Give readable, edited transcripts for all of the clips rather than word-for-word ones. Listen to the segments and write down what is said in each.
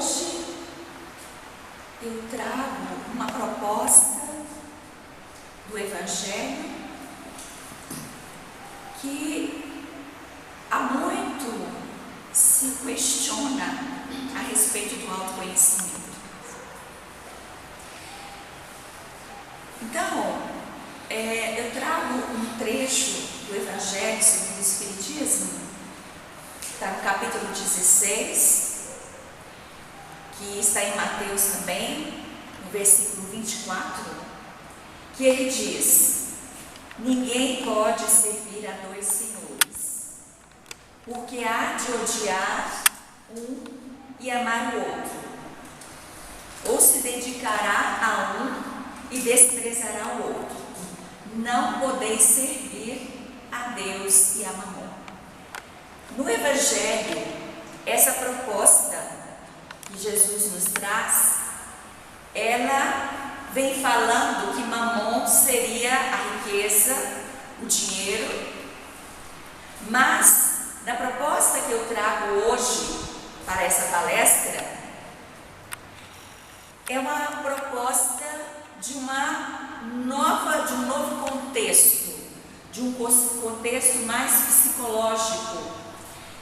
hoje eu trago uma proposta do Evangelho que há muito se questiona a respeito do autoconhecimento. Então, eu trago um trecho do Evangelho segundo o Espiritismo, está no capítulo 16, que está em Mateus também, no versículo 24, que ele diz: ninguém pode servir a dois senhores, porque há de odiar um e amar o outro, ou se dedicará a um e desprezará o outro. Não podeis servir a Deus e a Mamon. No Evangelho, essa proposta que Jesus nos traz, ela vem falando que Mamon seria a riqueza, o dinheiro, mas na proposta que eu trago hoje para essa palestra, é uma proposta de um novo contexto, de um contexto mais psicológico,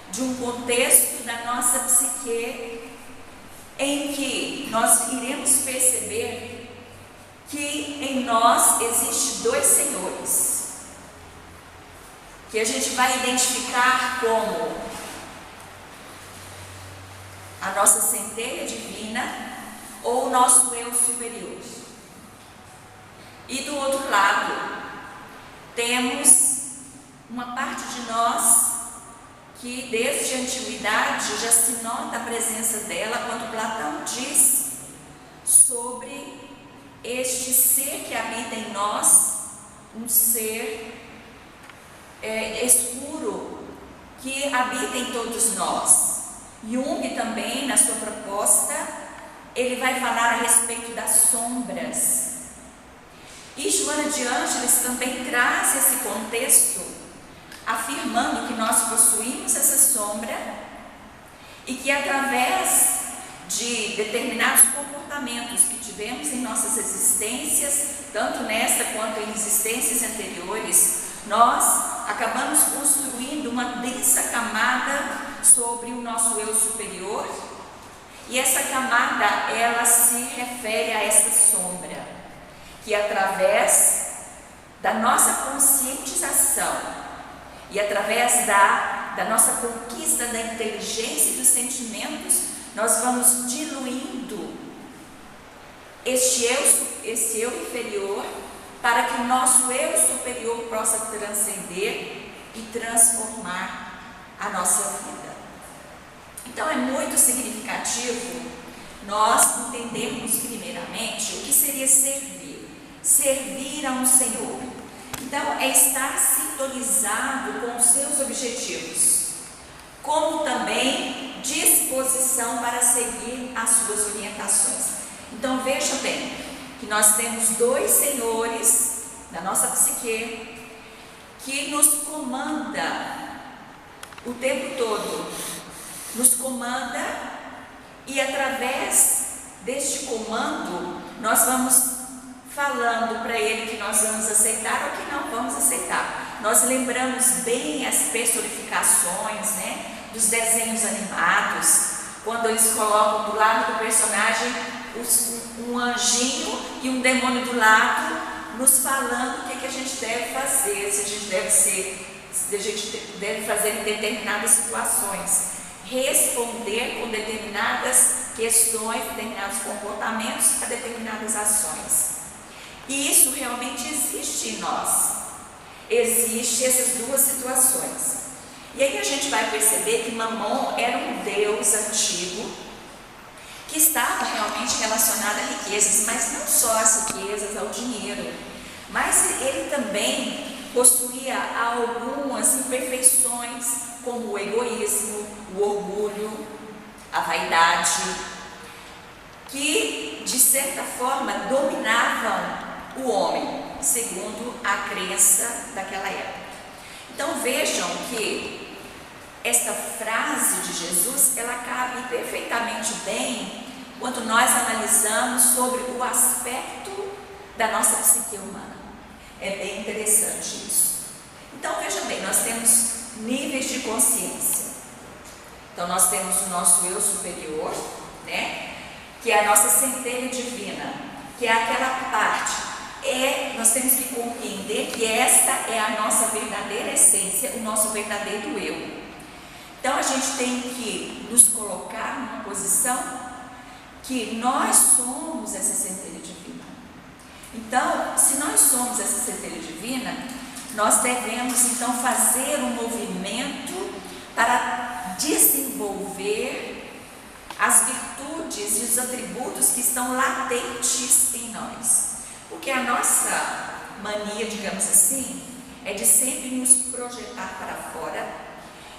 de um contexto da nossa psique, em que nós iremos perceber que em nós existe dois senhores, que a gente vai identificar como a nossa centelha divina ou o nosso eu superior. E do outro lado, temos uma parte de nós que desde a antiguidade já se nota a presença dela, quando Platão diz sobre este ser que habita em nós, um ser escuro que habita em todos nós. Jung também, na sua proposta, ele vai falar a respeito das sombras. E Joana de Ângeles também traz esse contexto, afirmando que nós possuímos essa sombra e que através de determinados comportamentos que tivemos em nossas existências, tanto nesta quanto em existências anteriores, nós acabamos construindo uma densa camada sobre o nosso eu superior, e essa camada, ela se refere a esta sombra, que através da nossa conscientização e através da nossa conquista da inteligência e dos sentimentos, nós vamos diluindo este eu inferior, para que o nosso eu superior possa transcender e transformar a nossa vida. Então é muito significativo nós entendermos primeiramente o que seria servir a um Senhor. Então é estar sintonizado com os seus objetivos, como também disposição para seguir as suas orientações. Então veja bem, que nós temos dois senhores da nossa psique que nos comanda o tempo todo, nos comanda, e através deste comando nós vamos falando para ele que nós vamos aceitar ou que não vamos aceitar. Nós lembramos bem as personificações, dos desenhos animados, quando eles colocam do lado do personagem um anjinho e um demônio do lado, nos falando o que a gente deve fazer, se a gente deve fazer em determinadas situações, responder com determinadas questões, determinados comportamentos a determinadas ações. E isso realmente existe em nós. Existem essas duas situações. E aí a gente vai perceber que Mamon era um deus antigo que estava realmente relacionado a riquezas, mas não só às riquezas, ao dinheiro, mas ele também possuía algumas imperfeições, como o egoísmo, o orgulho, a vaidade, que de certa forma dominavam o homem, segundo a crença daquela época. Então vejam que esta frase de Jesus, ela cabe perfeitamente bem quando nós analisamos sobre o aspecto da nossa psique humana. É bem interessante isso. Então veja bem, nós temos níveis de consciência. Então nós temos o nosso eu superior, né? Que é a nossa centelha divina, que é aquela parte. Nós temos que compreender que esta é a nossa verdadeira essência, o nosso verdadeiro eu. Então a gente tem que nos colocar numa posição que nós somos essa centelha divina. Então, se nós somos essa centelha divina, nós devemos então fazer um movimento para desenvolver as virtudes e os atributos que estão latentes em nós. Porque a nossa mania, digamos assim, é de sempre nos projetar para fora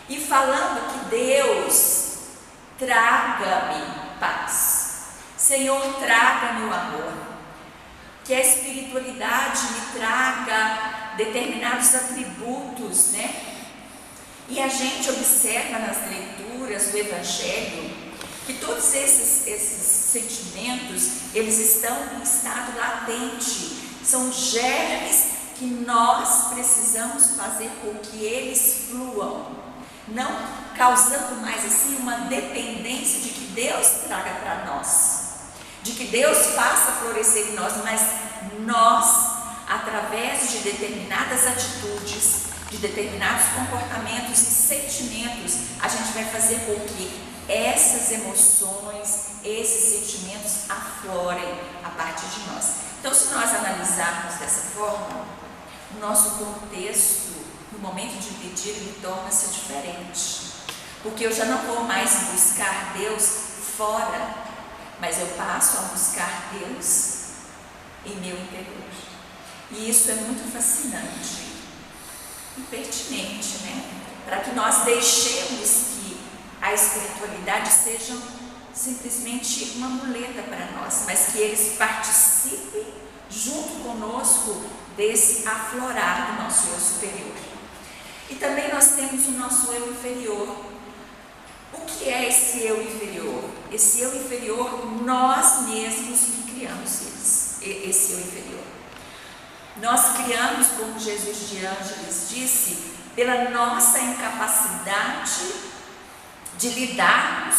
e falando que Deus, traga-me paz. Senhor, traga meu amor. Que a espiritualidade me traga determinados atributos, né? E a gente observa nas leituras do Evangelho que todos esses sentimentos, eles estão em estado latente. São germes que nós precisamos fazer com que eles fluam, não causando mais assim uma dependência de que Deus traga para nós, de que Deus faça florescer em nós, mas nós, através de determinadas atitudes, de determinados comportamentos e sentimentos, a gente vai fazer com que essas emoções, esses sentimentos aflorem a partir de nós. Então, se nós analisarmos dessa forma, o nosso contexto, no momento de pedir, ele torna-se diferente. Porque eu já não vou mais buscar Deus fora, mas eu passo a buscar Deus em meu interior. E isso é muito fascinante e pertinente, né? Para que nós deixemos que a espiritualidade seja simplesmente uma muleta para nós, mas que eles participem junto conosco desse aflorar do nosso eu superior. E também nós temos o nosso eu inferior. O que é esse eu inferior? Esse eu inferior, nós mesmos que criamos esse eu inferior. Nós criamos, como Jesus de Ângeles disse, pela nossa incapacidade de lidarmos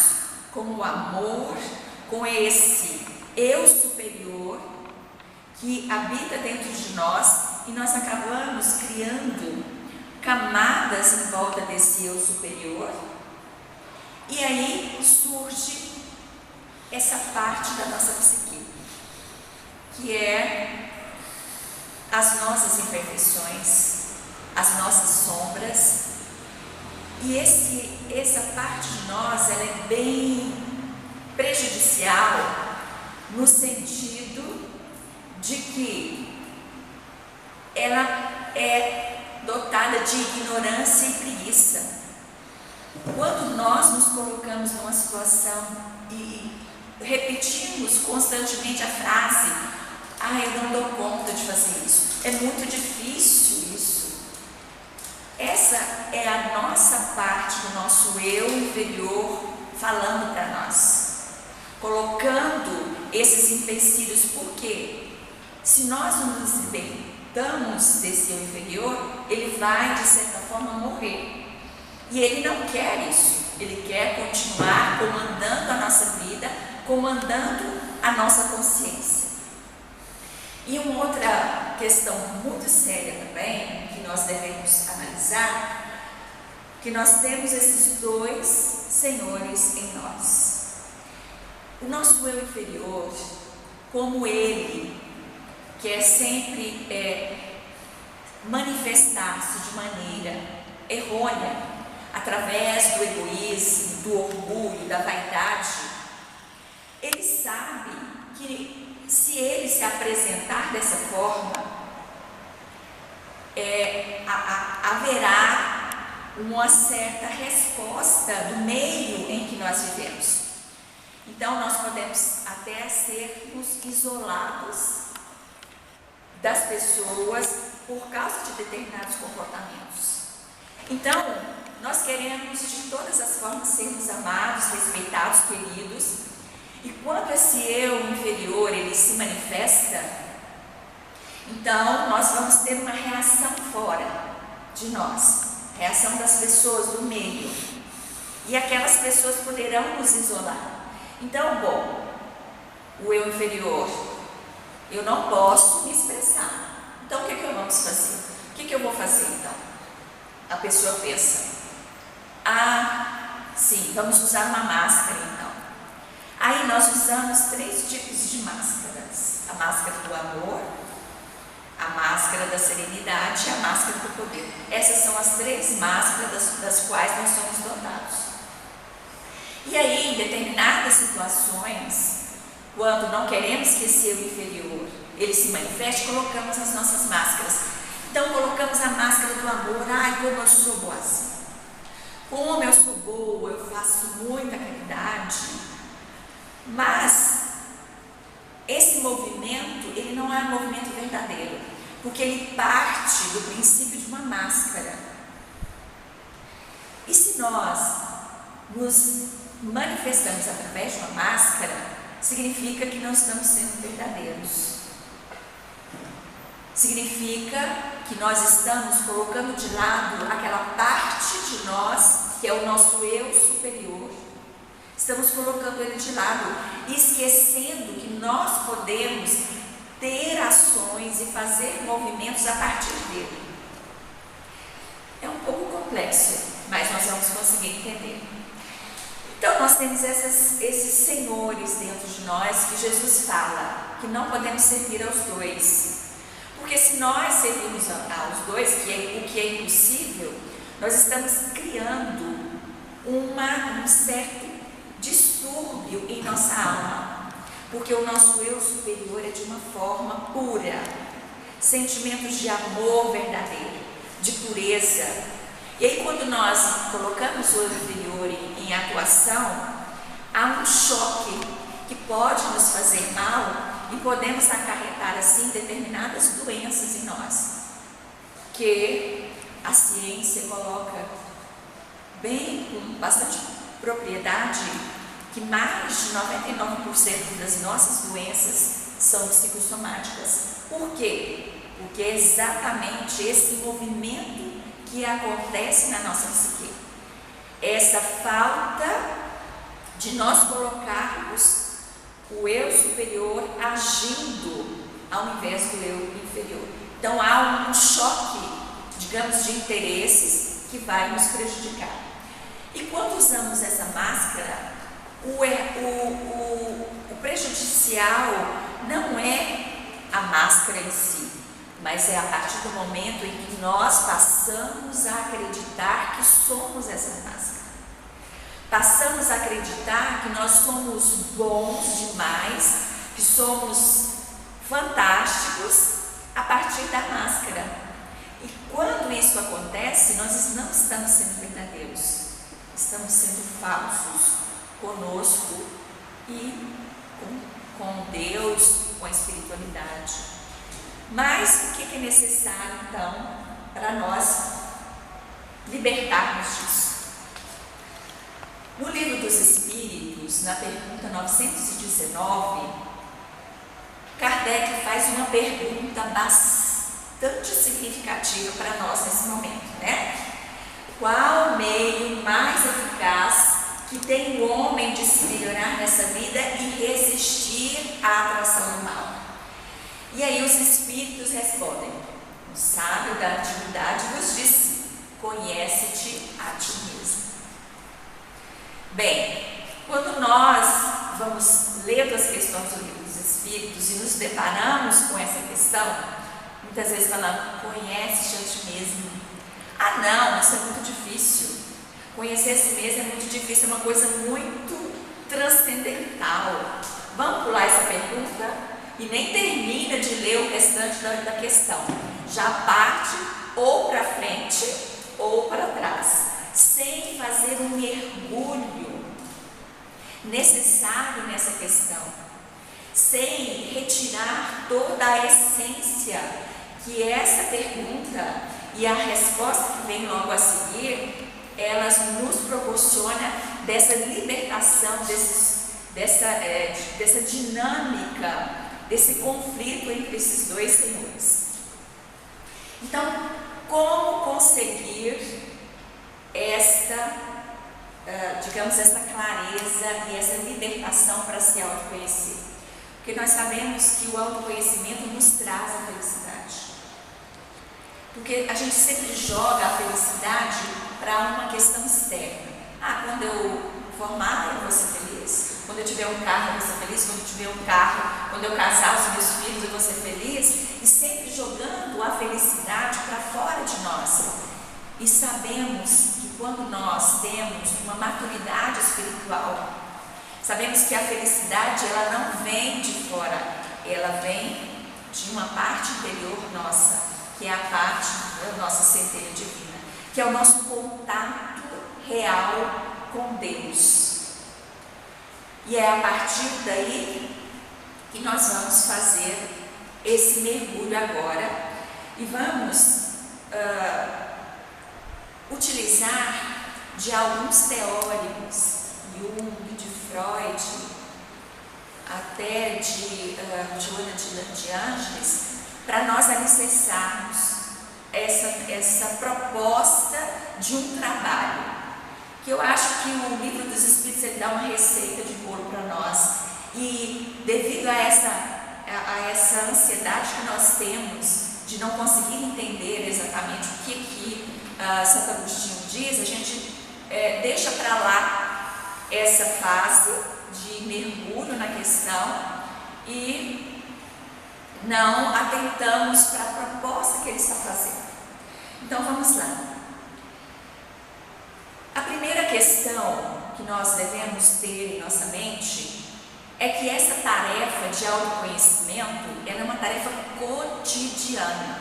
com o amor, com esse eu superior que habita dentro de nós, e nós acabamos criando camadas em volta desse eu superior. E aí surge essa parte da nossa psique, que é as nossas imperfeições, as nossas sombras. E essa parte de nós, ela é bem prejudicial no sentido de que ela é dotada de ignorância e preguiça. Quando nós nos colocamos numa situação e repetimos constantemente a frase: eu não dou conta de fazer isso, é muito difícil isso. Essa é a nossa parte do nosso eu inferior falando para nós, colocando esses empecilhos. Por quê? Se nós não nos libertamos desse eu inferior, ele vai, de certa forma, morrer. E ele não quer isso, ele quer continuar comandando a nossa vida, comandando a nossa consciência. E uma outra questão muito séria também, que nós devemos analisar, que nós temos esses dois senhores em nós. O nosso eu inferior, como ele quer sempre manifestar-se de maneira errônea, através do egoísmo, do orgulho, da vaidade, ele sabe que se ele se apresentar dessa forma, haverá uma certa resposta do meio em que nós vivemos. Então nós podemos até sermos isolados das pessoas por causa de determinados comportamentos. Então, nós queremos de todas as formas sermos amados, respeitados, queridos. E quando esse eu inferior, ele se manifesta, então nós vamos ter uma reação fora de nós, reação das pessoas do meio. E aquelas pessoas poderão nos isolar. Então, bom, o eu inferior, eu não posso me expressar. Então, o que vamos fazer? O que eu vou fazer, então? A pessoa pensa, sim, vamos usar uma máscara, então. Aí nós usamos 3 tipos de máscaras. A máscara do amor, a máscara da serenidade e a máscara do poder. Essas são as 3 máscaras das quais nós somos dotados. E aí, em determinadas situações, quando não queremos que esse eu inferior ele se manifeste, colocamos as nossas máscaras. Então, colocamos a máscara do amor. Como eu sou boazinha. Como eu sou boa, eu faço muita caridade. Mas, esse movimento, ele não é um movimento verdadeiro, porque ele parte do princípio de uma máscara. E se nós nos manifestamos através de uma máscara, significa que não estamos sendo verdadeiros. Significa que nós estamos colocando de lado aquela parte de nós, que é o nosso eu superior. Estamos colocando ele de lado, esquecendo que nós podemos ter ações e fazer movimentos a partir dele. É um pouco complexo, mas nós vamos conseguir entender. Então, nós temos esses senhores dentro de nós que Jesus fala que não podemos servir aos dois. Porque se nós servirmos aos dois, o que é impossível, nós estamos criando um certo distúrbio em nossa alma. Porque o nosso eu superior é de uma forma pura. Sentimentos de amor verdadeiro, de pureza. E aí, quando nós colocamos o eu inferior em atuação, há um choque que pode nos fazer mal e podemos acarretar assim determinadas doenças em nós, que a ciência coloca bem, com bastante propriedade, que mais de 99% das nossas doenças são psicossomáticas. Por quê? Porque é exatamente esse movimento que acontece na nossa psique. Essa falta de nós colocarmos o eu superior agindo ao invés do eu inferior. Então há um choque, digamos, de interesses que vai nos prejudicar. E quando usamos essa máscara, o prejudicial não é a máscara em si, mas é a partir do momento em que nós passamos a acreditar que somos essa máscara. Passamos a acreditar que nós somos bons demais, que somos fantásticos a partir da máscara. E quando isso acontece, nós não estamos sendo verdadeiros, estamos sendo falsos conosco e com Deus, com a espiritualidade. Mas o que é necessário então para nós libertarmos disso? No Livro dos Espíritos, na pergunta 919, Kardec faz uma pergunta bastante significativa para nós nesse momento, né? Qual o meio mais eficaz que tem o homem de se melhorar nessa vida e resistir à atração do mal? E aí os Espíritos respondem: o sábio da antiguidade vos disse, conhece-te a ti mesmo. Bem, quando nós vamos lendo as questões do Livro dos Espíritos e nos deparamos com essa questão, muitas vezes falamos, conhece-te a ti mesmo. Não, isso é muito difícil. Conhecer a si mesmo é muito difícil, é uma coisa muito transcendental. Vamos pular essa pergunta e nem termina de ler o restante da questão. Já parte ou para frente ou para trás, sem fazer um mergulho necessário nessa questão, sem retirar toda a essência que essa pergunta e a resposta que vem logo a seguir elas nos proporciona dessa libertação, dessa dinâmica, desse conflito entre esses dois senhores. Então, como conseguir essa clareza e essa libertação para se autoconhecer? Porque nós sabemos que o autoconhecimento nos traz a felicidade. Porque a gente sempre joga a felicidade para uma questão externa. Quando eu formar, eu vou ser feliz. Quando eu tiver um carro, eu vou ser feliz. Quando eu tiver um carro, quando eu casar os meus filhos, eu vou ser feliz. E sempre jogando a felicidade para fora de nós. E sabemos que quando nós temos uma maturidade espiritual, sabemos que a felicidade, ela não vem de fora, ela vem de uma parte interior nossa, que é a parte da nossa centelha divina, que é o nosso contato real com Deus. E é a partir daí que nós vamos fazer esse mergulho agora e vamos utilizar de alguns teóricos, Jung, de Freud, até de Joana de Ângeles, para nós alicerçarmos essa proposta de um trabalho, que eu acho que o Livro dos Espíritos ele dá uma receita de bolo para nós, e devido a essa ansiedade que nós temos de não conseguir entender exatamente o que Santo Agostinho diz, a gente deixa para lá essa fase de mergulho na questão e não atentamos para a proposta que ele está fazendo. Então vamos lá. A primeira questão que nós devemos ter em nossa mente é que essa tarefa de autoconhecimento ela é uma tarefa cotidiana.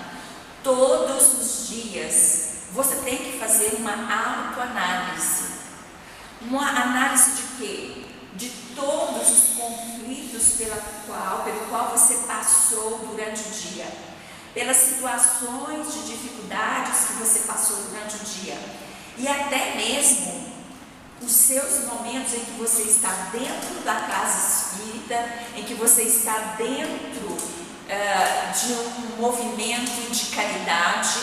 Todos os dias você tem que fazer uma autoanálise. Uma análise de quê? De todos os conflitos pelo qual você passou durante o dia, pelas situações de dificuldades que você passou durante o dia, e até mesmo os seus momentos em que você está dentro da casa espírita, em que você está dentro de um movimento de caridade,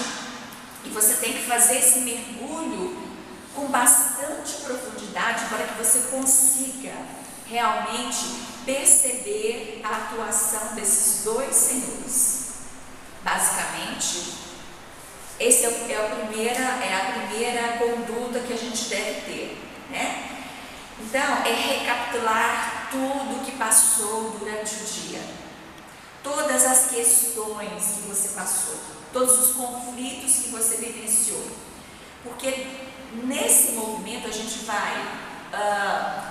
e você tem que fazer esse mergulho com bastante profundidade para que você consiga realmente perceber a atuação desses dois senhores. Basicamente, essa é a primeira conduta que a gente deve ter, né? Então, é recapitular tudo que passou durante o dia, todas as questões que você passou, todos os conflitos que você vivenciou, porque nesse movimento a gente vai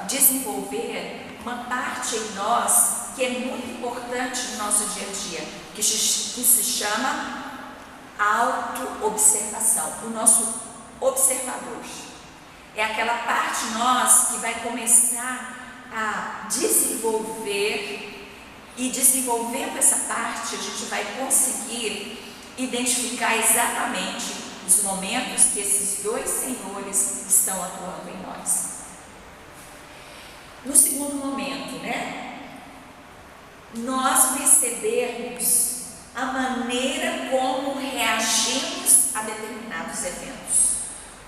desenvolver uma parte em nós que é muito importante no nosso dia a dia, que se chama auto-observação, o nosso observador. É aquela parte de nós que vai começar a desenvolver, e desenvolvendo essa parte a gente vai conseguir identificar exatamente os momentos que esses dois senhores estão atuando em nós. No segundo momento, nós percebermos a maneira como reagimos a determinados eventos,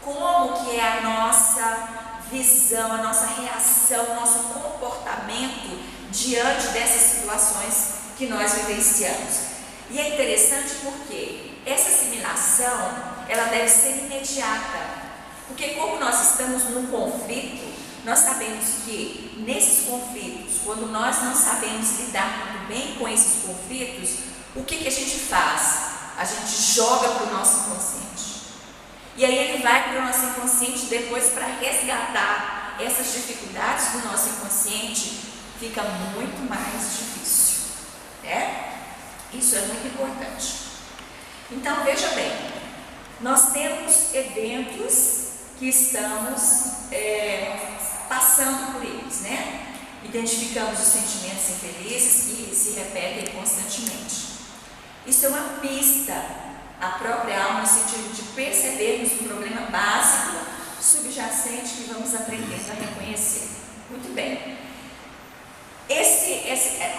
como que é a nossa visão, a nossa reação, o nosso comportamento diante dessas situações que nós vivenciamos. E é interessante porque essa assimilação, ela deve ser imediata, porque como nós estamos num conflito, nós sabemos que nesses conflitos, quando nós não sabemos lidar muito bem com esses conflitos, o que a gente faz? A gente joga para o nosso inconsciente. E aí ele vai para o nosso inconsciente depois para resgatar essas dificuldades do nosso inconsciente, fica muito mais difícil, Isso é muito importante. Então veja bem, nós temos eventos que estamos passando por eles, Identificamos os sentimentos infelizes que se repetem constantemente. Isso é uma pista à própria alma no sentido de percebermos um problema básico subjacente que vamos aprendendo a reconhecer. Muito bem.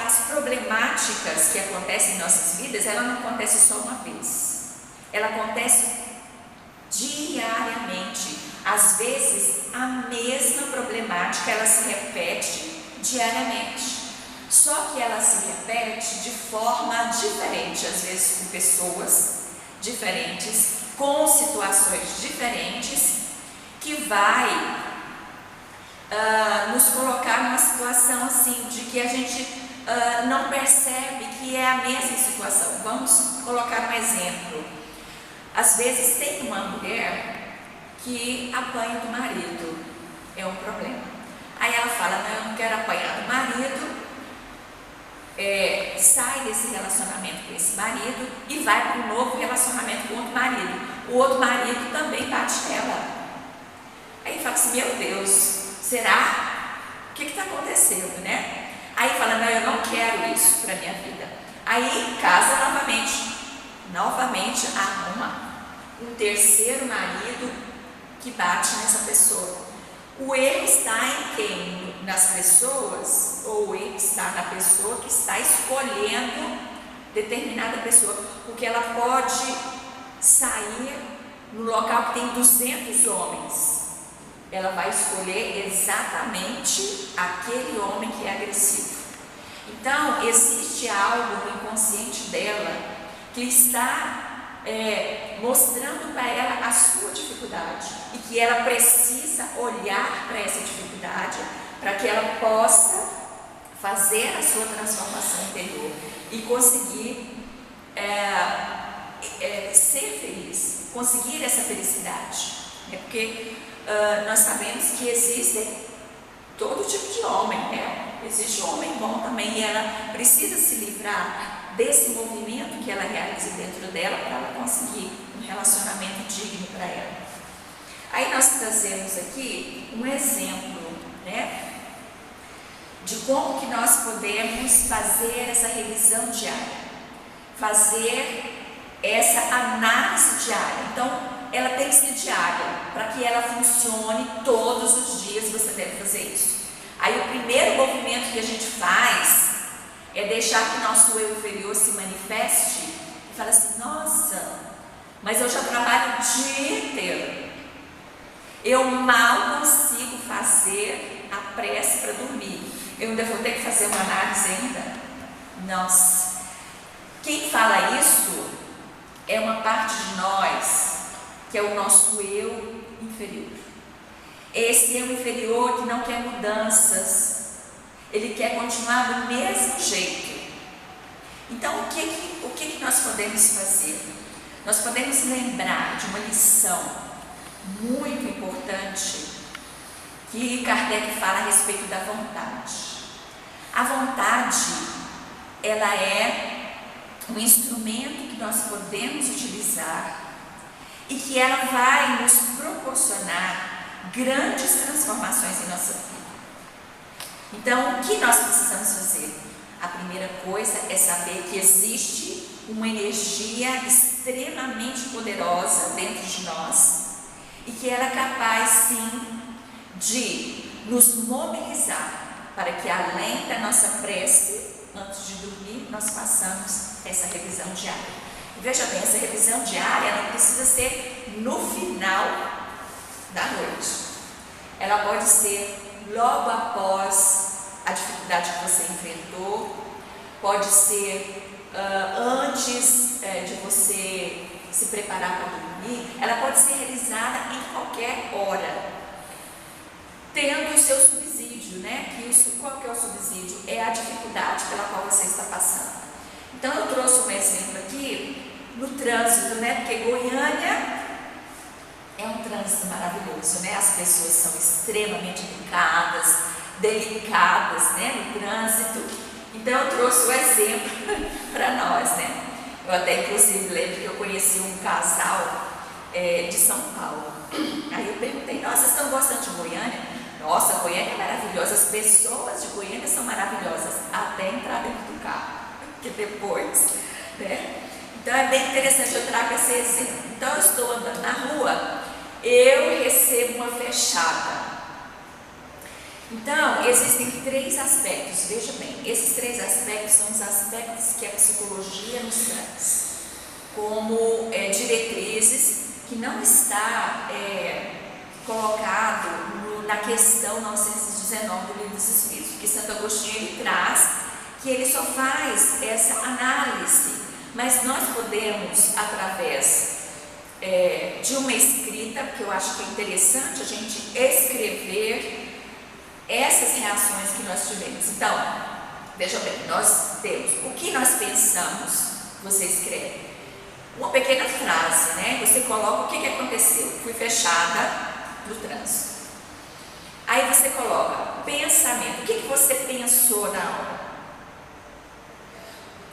As problemáticas que acontecem em nossas vidas, ela não acontece só uma vez. Ela acontece diariamente. Às vezes, a mesma problemática, ela se repete diariamente. Só que ela se repete de forma diferente, às vezes com pessoas diferentes, com situações diferentes, que vai nos colocar numa situação assim, de que a gente não percebe que é a mesma situação. Vamos colocar um exemplo. Às vezes tem uma mulher que apanha do marido, é um problema. Aí ela fala, não, eu não quero apanhar do marido, sai desse relacionamento com esse marido e vai para um novo relacionamento com outro marido. O outro marido também bate nela. Aí fala assim, meu Deus, será? O que está acontecendo, né? Aí fala, não, eu não quero isso para a minha vida. Aí casa novamente arruma um terceiro marido que bate nessa pessoa. O erro está em quem? Nas pessoas? Ou o erro está na pessoa que está escolhendo determinada pessoa? Porque ela pode sair no local que tem 200 homens. Ela vai escolher exatamente aquele homem que é agressivo. Então, existe algo no inconsciente dela que está mostrando para ela a sua dificuldade e que ela precisa olhar para essa dificuldade para que ela possa fazer a sua transformação interior e conseguir ser feliz, conseguir essa felicidade. Porque nós sabemos que existem todo tipo de homem, né? Existe um homem bom também e ela precisa se livrar desse movimento que ela realiza dentro dela para ela conseguir um relacionamento digno para ela. Aí nós trazemos aqui um exemplo, né, de como que nós podemos fazer essa revisão diária, fazer essa análise diária. Então, ela tem que ser diária, para que ela funcione todos os dias, você deve fazer isso. Aí o primeiro movimento que a gente faz é deixar que o nosso eu inferior se manifeste e fala assim, nossa, mas eu já trabalho o dia inteiro, eu mal consigo fazer a prece para dormir, eu ainda vou ter que fazer uma análise ainda? Nossa, quem fala isso é uma parte de nós, que é o nosso eu inferior. Esse eu inferior que não quer mudanças, ele quer continuar do mesmo jeito. Então, o que nós podemos fazer? Nós podemos lembrar de uma lição muito importante que Kardec fala a respeito da vontade. A vontade, ela é um instrumento que nós podemos utilizar e que ela vai nos proporcionar grandes transformações em nossa vida. Então, o que nós precisamos fazer? A primeira coisa é saber que existe uma energia extremamente poderosa dentro de nós e que ela é capaz, sim, de nos mobilizar para que, além da nossa prece, antes de dormir, nós façamos essa revisão diária. E veja bem, essa revisão diária não precisa ser no final da noite. Ela pode ser logo após a dificuldade que você enfrentou, pode ser antes de você se preparar para dormir, ela pode ser realizada em qualquer hora, tendo o seu subsídio, né? Qual que é o subsídio? É a dificuldade pela qual você está passando. Então eu trouxe um exemplo aqui no trânsito, né? Porque Goiânia é um trânsito maravilhoso, né? As pessoas são extremamente delicadas, né? No trânsito. Então eu trouxe o exemplo para nós, né? Eu até inclusive lembro que eu conheci um casal de São Paulo. Aí eu perguntei, nossa, vocês estão gostando de Goiânia? Nossa, Goiânia é maravilhosa, as pessoas de Goiânia são maravilhosas, até entrar dentro do carro, que depois, né? Então é bem interessante, eu trago esse exemplo. Então eu estou andando na rua eu recebo uma fechada. Então, existem 3 aspectos, veja bem, esses 3 aspectos são os aspectos que a psicologia nos traz como diretrizes, que não está colocado na questão 919 do Livro dos Espíritos, que Santo Agostinho ele traz, que ele só faz essa análise, mas nós podemos, através de uma escrita, porque eu acho que é interessante a gente escrever essas reações que nós tivemos. Então, veja bem, nós temos o que nós pensamos, você escreve. Uma pequena frase, né? Você coloca o que aconteceu. Fui fechada no trânsito. Aí você coloca pensamento. O que você pensou na hora?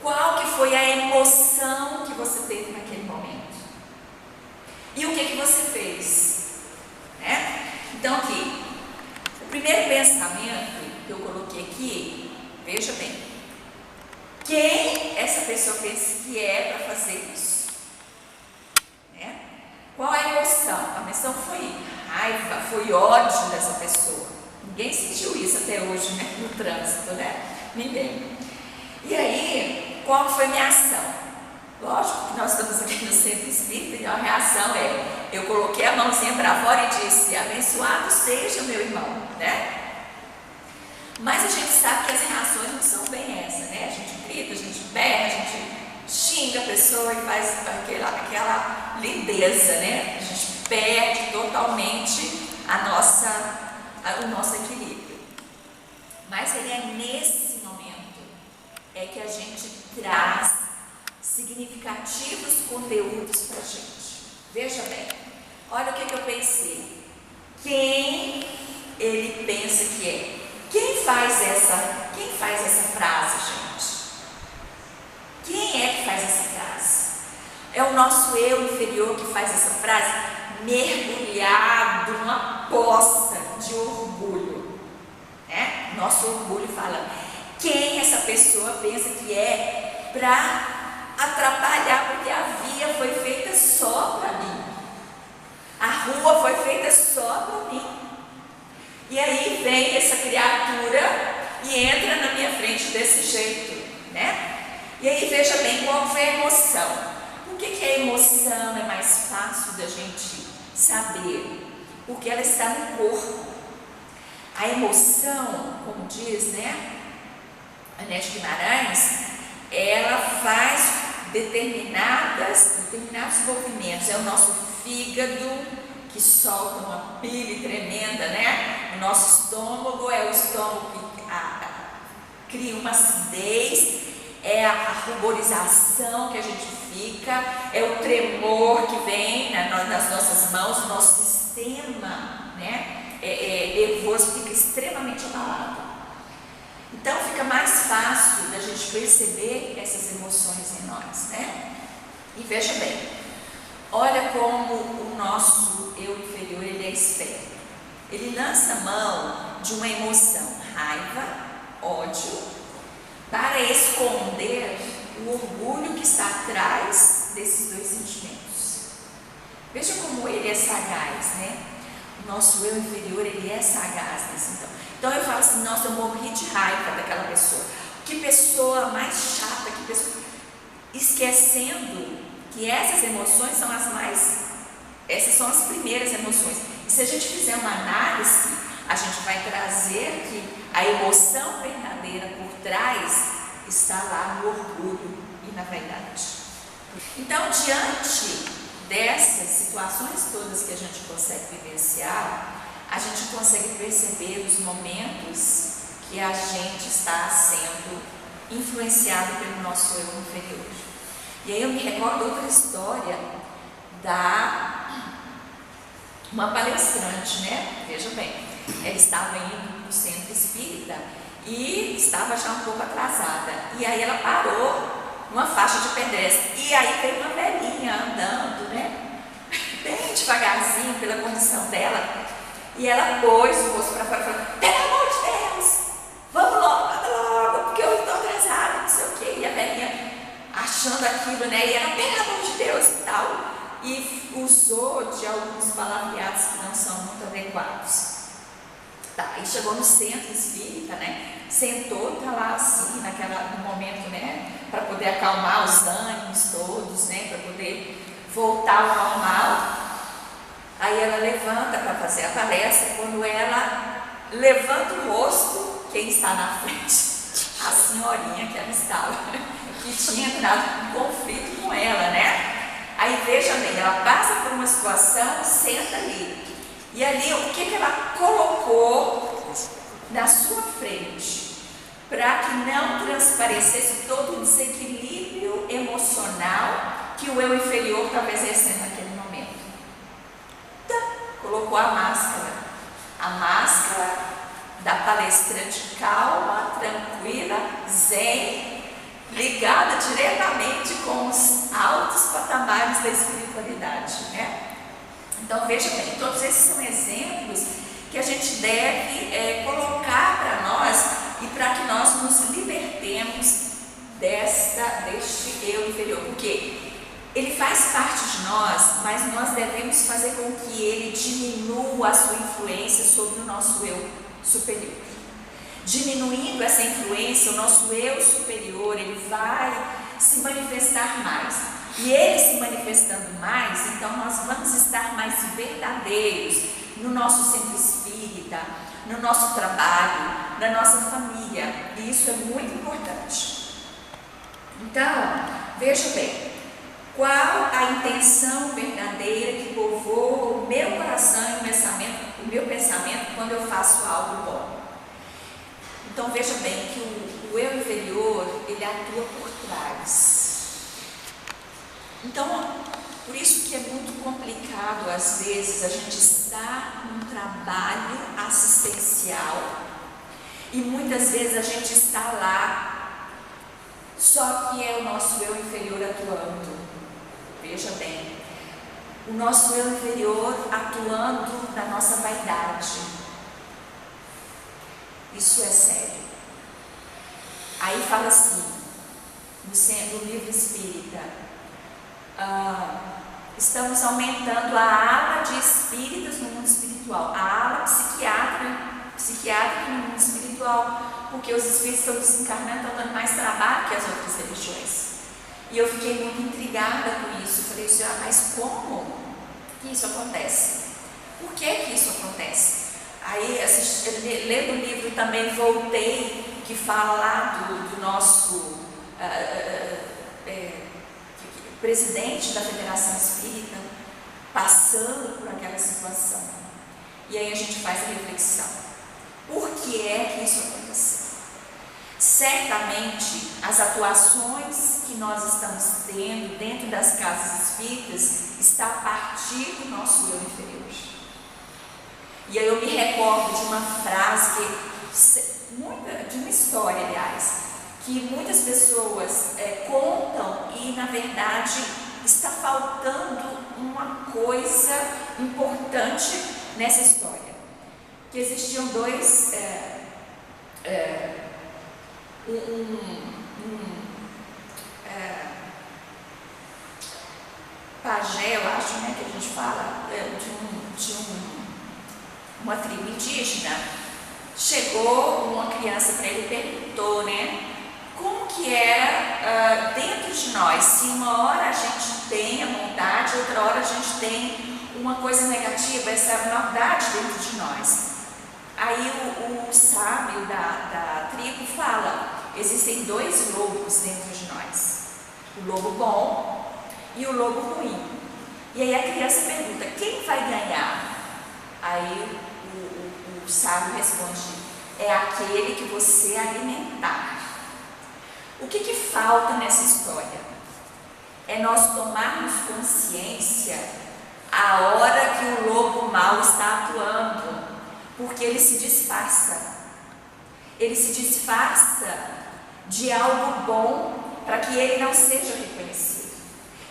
Qual que foi a emoção que você teve naquele momento? E o que você fez? Né? Então aqui, o primeiro pensamento que eu coloquei aqui, veja bem, quem essa pessoa pensa que é para fazer isso? Qual a emoção? A emoção foi raiva, foi ódio dessa pessoa. Ninguém sentiu isso até hoje, né? No trânsito, né? Ninguém. E aí, qual foi a minha ação? Lógico que nós estamos aqui no centro espírita e a reação eu coloquei a mãozinha para fora e disse, abençoado seja meu irmão, né? Mas a gente sabe que as reações não são bem essa, né? A gente grita, a gente berra, a gente xinga a pessoa e faz aquela lindeza, né? A gente perde totalmente o nosso equilíbrio. Mas é nesse momento que a gente traz significativos conteúdos para a gente. Veja bem, olha o que eu pensei. Quem ele pensa que é? Quem faz essa frase, gente? Quem é que faz essa frase? É o nosso eu inferior que faz essa frase, mergulhado numa poça de orgulho, né? Nosso orgulho fala, quem essa pessoa pensa que é para atrapalhar, porque a via foi feita só para mim, a rua foi feita só para mim. E aí vem essa criatura e entra na minha frente desse jeito, né? E aí veja bem qual foi a emoção. Por que a emoção é mais fácil da gente saber? Porque ela está no corpo. A emoção, como diz, né, Anete Guimarães, ela faz determinados movimentos. É o nosso fígado que solta uma pele tremenda, né? O nosso estômago é o estômago que cria uma acidez, é a ruborização que a gente fica, é o tremor que vem nas nossas mãos, o nosso sistema, né? Nervoso fica extremamente abalado. Então fica mais fácil da gente perceber essas emoções em nós, né? E veja bem, olha como o nosso eu inferior ele é esperto. Ele lança mão de uma emoção, raiva, ódio, para esconder o orgulho que está atrás desses 2 sentimentos. Veja como ele é sagaz, né? O nosso eu inferior ele é sagaz nesse então eu falo assim, nossa, eu morri de raiva daquela pessoa. Que pessoa mais chata, que pessoa... Esquecendo que essas emoções são essas são as primeiras emoções. E se a gente fizer uma análise, a gente vai trazer que a emoção verdadeira por trás está lá no orgulho e na vaidade. Então, diante dessas situações todas que a gente consegue vivenciar, a gente consegue perceber os momentos que a gente está sendo influenciado pelo nosso eu inferior. E aí eu me recordo outra história uma palestrante, né? Veja bem, ela estava indo no centro espírita e estava já um pouco atrasada. E aí ela parou numa faixa de pedestre. E aí veio uma velhinha andando, né? Bem devagarzinho pela condição dela. E ela pôs o rosto para fora e falou, pelo amor de Deus, vamos logo, anda logo, porque eu estou atrasada, não sei o quê. E a velhinha achando aquilo, né? E ela, pelo amor de Deus e tal. E o usou de alguns palavreados que não são muito adequados. Tá, e chegou no centro espírita, né? Sentou, tá lá assim, no momento, né? Para poder acalmar os ânimos todos, né? Para poder voltar ao normal. Aí ela levanta para fazer a palestra. Quando ela levanta o rosto, quem está na frente? A senhorinha que ela estava, que tinha entrado em conflito com ela, né? Aí veja bem, ela passa por uma situação, senta ali. E ali, o que ela colocou na sua frente? Para que não transparecesse todo o desequilíbrio emocional que o eu inferior talvez receba naquele momento. Então, colocou a máscara da palestrante calma, tranquila, zen, ligada diretamente com os altos patamares da espiritualidade, né? Então veja bem, todos esses são exemplos que a gente deve colocar para nós e para que nós nos libertemos deste eu inferior, porque ele faz parte de nós, mas nós devemos fazer com que ele diminua a sua influência sobre o nosso eu superior. Diminuindo essa influência, o nosso eu superior, ele vai se manifestar mais. E ele se manifestando mais, então nós vamos estar mais verdadeiros no nosso centro espírita, no nosso trabalho, na nossa família. E isso é muito importante. Então, veja bem, qual a intenção verdadeira que povoa o meu coração e o meu pensamento quando eu faço algo bom? Então veja bem que o eu inferior, ele atua por trás. Então, por isso que é muito complicado às vezes a gente estar num trabalho assistencial e muitas vezes a gente está lá, só que é o nosso eu inferior atuando. Veja bem, o nosso eu inferior atuando na nossa vaidade. Isso é sério. Aí fala assim, no livro espírita, estamos aumentando a ala de espíritas no mundo espiritual, a ala psiquiátrica no mundo espiritual, porque os espíritos estão desencarnando, estão dando mais trabalho que as outras religiões. E eu fiquei muito intrigada com isso. Eu falei assim, mas como que isso acontece? Por que isso acontece? Aí, lendo o livro também, voltei, que fala lá do nosso presidente da Federação Espírita, passando por aquela situação. E aí a gente faz a reflexão. Por que é que isso aconteceu? Certamente, as atuações que nós estamos tendo dentro das casas espíritas está a partir do nosso eu inferior. E aí eu me recordo de uma frase, de uma história, aliás, que muitas pessoas contam e, na verdade, está faltando uma coisa importante nessa história. Que existiam dois, pajé, eu acho, né, que a gente fala, uma tribo indígena. Chegou uma criança para ele e perguntou, né, como que era dentro de nós, se uma hora a gente tem a bondade, outra hora a gente tem uma coisa negativa, essa maldade dentro de nós. Aí o sábio da tribo fala, existem dois lobos dentro de nós, o lobo bom e o lobo ruim. E aí a criança pergunta, quem vai ganhar? Aí o sábio responde, é aquele que você alimentar. O que falta nessa história? É nós tomarmos consciência a hora que o lobo mau está atuando, porque ele se disfarça. Ele se disfarça de algo bom para que ele não seja reconhecido.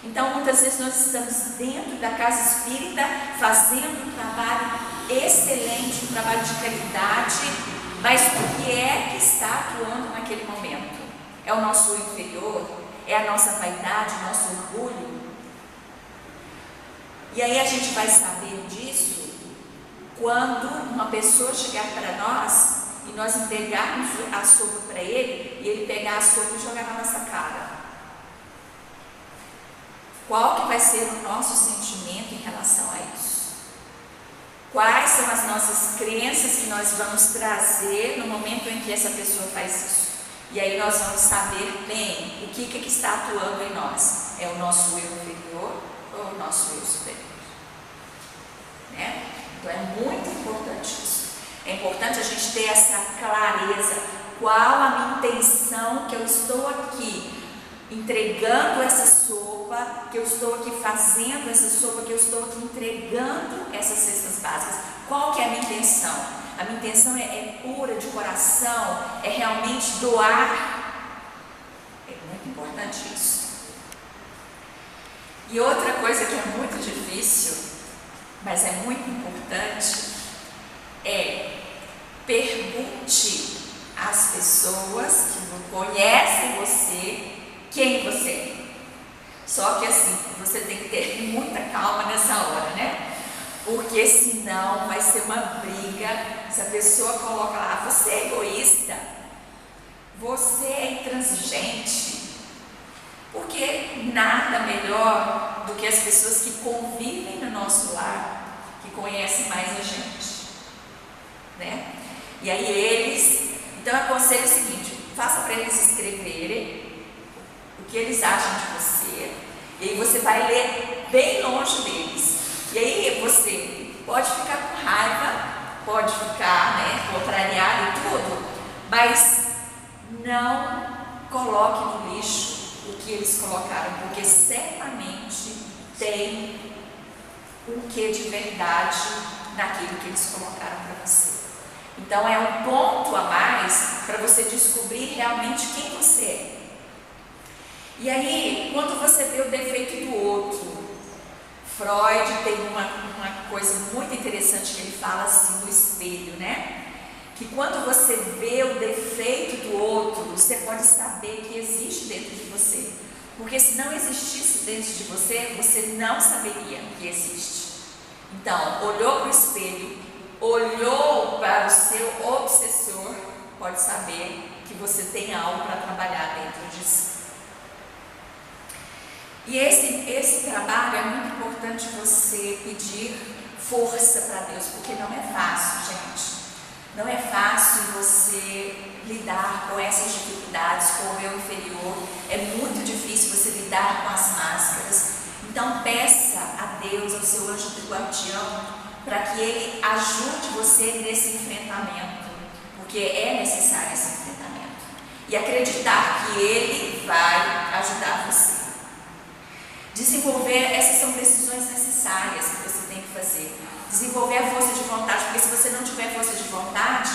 Então, muitas vezes nós estamos dentro da casa espírita fazendo um trabalho excelente, um trabalho de qualidade, mas o que é que está atuando naquele momento? É o nosso inferior? É a nossa vaidade, o nosso orgulho? E aí a gente vai saber disso quando uma pessoa chegar para nós e nós entregarmos a sopa para ele e ele pegar a sopa e jogar na nossa cara. Qual que vai ser o nosso sentimento em relação a isso? Quais são as nossas crenças que nós vamos trazer no momento em que essa pessoa faz isso? E aí nós vamos saber bem o que está atuando em nós. É o nosso eu inferior ou o nosso eu superior? Né? Então é muito importante isso. É importante a gente ter essa clareza. Qual a minha intenção que eu estou aqui entregando essa sopa, que eu estou aqui fazendo essa sopa, que eu estou aqui entregando essas cestas básicas? Qual que é a minha intenção? A minha intenção é pura, de coração, é realmente doar. É muito importante isso. E outra coisa que é muito difícil, mas é muito importante, é pergunte às pessoas que não conhecem você quem você é. Só que assim, você tem que ter muita calma nessa hora, né? Porque senão vai ser uma briga. Se a pessoa coloca lá, você é egoísta, você é intransigente. Porque nada melhor do que as pessoas que convivem no nosso lar, que conhecem mais a gente, né? E aí eles, então eu aconselho o seguinte, faça para eles escreverem o que eles acham de você, e aí você vai ler bem longe deles. E aí você pode ficar com raiva, pode ficar, né, contrariado e tudo, mas não coloque no lixo o que eles colocaram, porque certamente tem um quê de verdade naquilo que eles colocaram para você. Então é um ponto a mais para você descobrir realmente quem você é. E aí, quando você vê o defeito do outro, Freud tem uma coisa muito interessante que ele fala assim do espelho, né? Que quando você vê o defeito do outro, você pode saber que existe dentro de você. Porque se não existisse dentro de você, você não saberia que existe. Então, olhou para o espelho, olhou para o seu obsessor, pode saber que você tem algo para trabalhar dentro de si. E esse trabalho é muito importante você pedir força para Deus, porque não é fácil, gente. Não é fácil você lidar com essas dificuldades, com o eu inferior. É muito difícil você lidar com as máscaras. Então peça a Deus, ao seu anjo do guardião, para que ele ajude você nesse enfrentamento, porque é necessário esse enfrentamento. E acreditar que ele vai ajudar você. Desenvolver, essas são decisões necessárias que você tem que fazer. Desenvolver a força de vontade, porque se você não tiver força de vontade,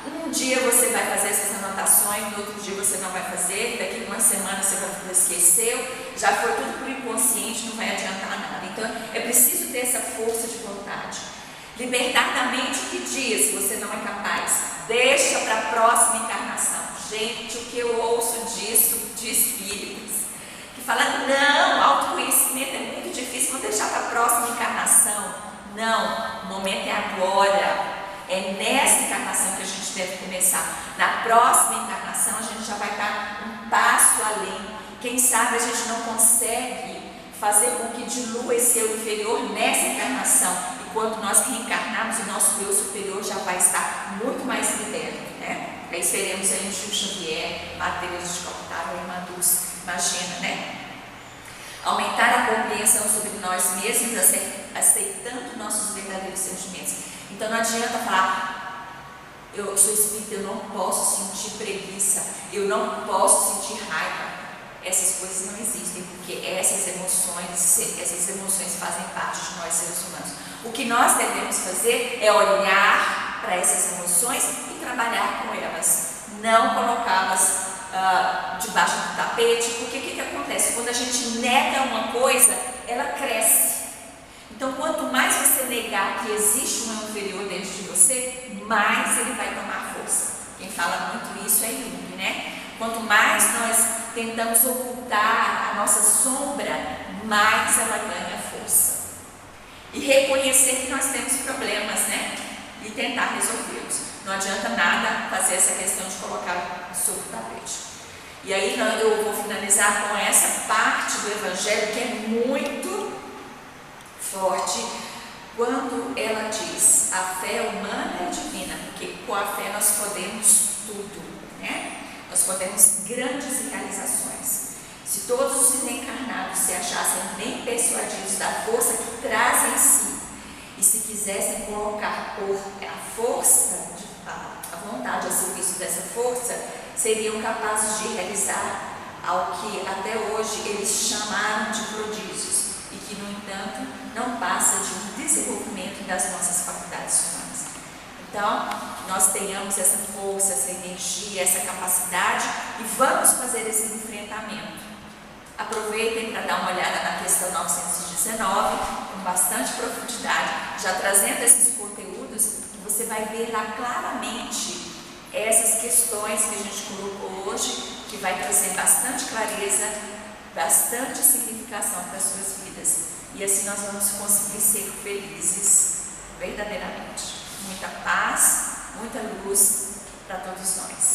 um dia você vai fazer essas anotações, no outro dia você não vai fazer, daqui a uma semana você vai esqueceu, já foi tudo por inconsciente, não vai adiantar nada. Então é preciso ter essa força de vontade. Libertar da mente o que diz, se você não é capaz, deixa para a próxima encarnação. Gente, o que eu ouço disso de espíritos que fala, não, autoconhecimento é muito difícil, vou deixar para a próxima encarnação. Não, o momento é agora, é nessa encarnação que a gente deve começar. Na próxima encarnação a gente já vai estar um passo além. Quem sabe a gente não consegue fazer com que dilua esse eu inferior nessa encarnação, e quando nós reencarnarmos, o nosso eu superior já vai estar muito mais liberto, né? Aí seremos aí um Chico Xavier, Mateus de Calcutá, Irmã Dulce, imagina, né? Aumentar a compreensão sobre nós mesmos, aceitando nossos verdadeiros sentimentos. Então não adianta falar, eu sou espírita, eu não posso sentir preguiça, eu não posso sentir raiva. Essas coisas não existem, porque essas emoções fazem parte de nós seres humanos. O que nós devemos fazer é olhar para essas emoções e trabalhar com elas, não colocá-las debaixo do tapete, porque o que acontece? Quando a gente nega uma coisa, ela cresce. Então, quanto mais você negar que existe um eu inferior dentro de você, mais ele vai tomar força. Quem fala muito isso é Jung, né? Quanto mais nós tentamos ocultar a nossa sombra, mais ela ganha força. e reconhecer que nós temos problemas, né? E tentar resolvê-los. Não adianta nada fazer essa questão de colocar sobre o tapete. E aí eu vou finalizar com essa parte do Evangelho que é muito forte, quando ela diz: a fé humana é divina, porque com a fé nós podemos tudo, né? Nós podemos grandes realizações. Se todos os encarnados se achassem bem persuadidos da força que traz em si, e se quisessem colocar a força, a vontade a serviço dessa força, seriam capazes de realizar ao que até hoje eles chamaram de prodígios, e que, no entanto, não passa de um desenvolvimento das nossas faculdades humanas. Então, que nós tenhamos essa força, essa energia, essa capacidade, e vamos fazer esse enfrentamento. Aproveitem para dar uma olhada na questão 919, com bastante profundidade, já trazendo esses conteúdos, que você vai ver lá claramente essas questões que a gente colocou hoje, que vai trazer bastante clareza, bastante significação para as suas vidas. E assim nós vamos conseguir ser felizes, verdadeiramente. Muita paz, muita luz para todos nós.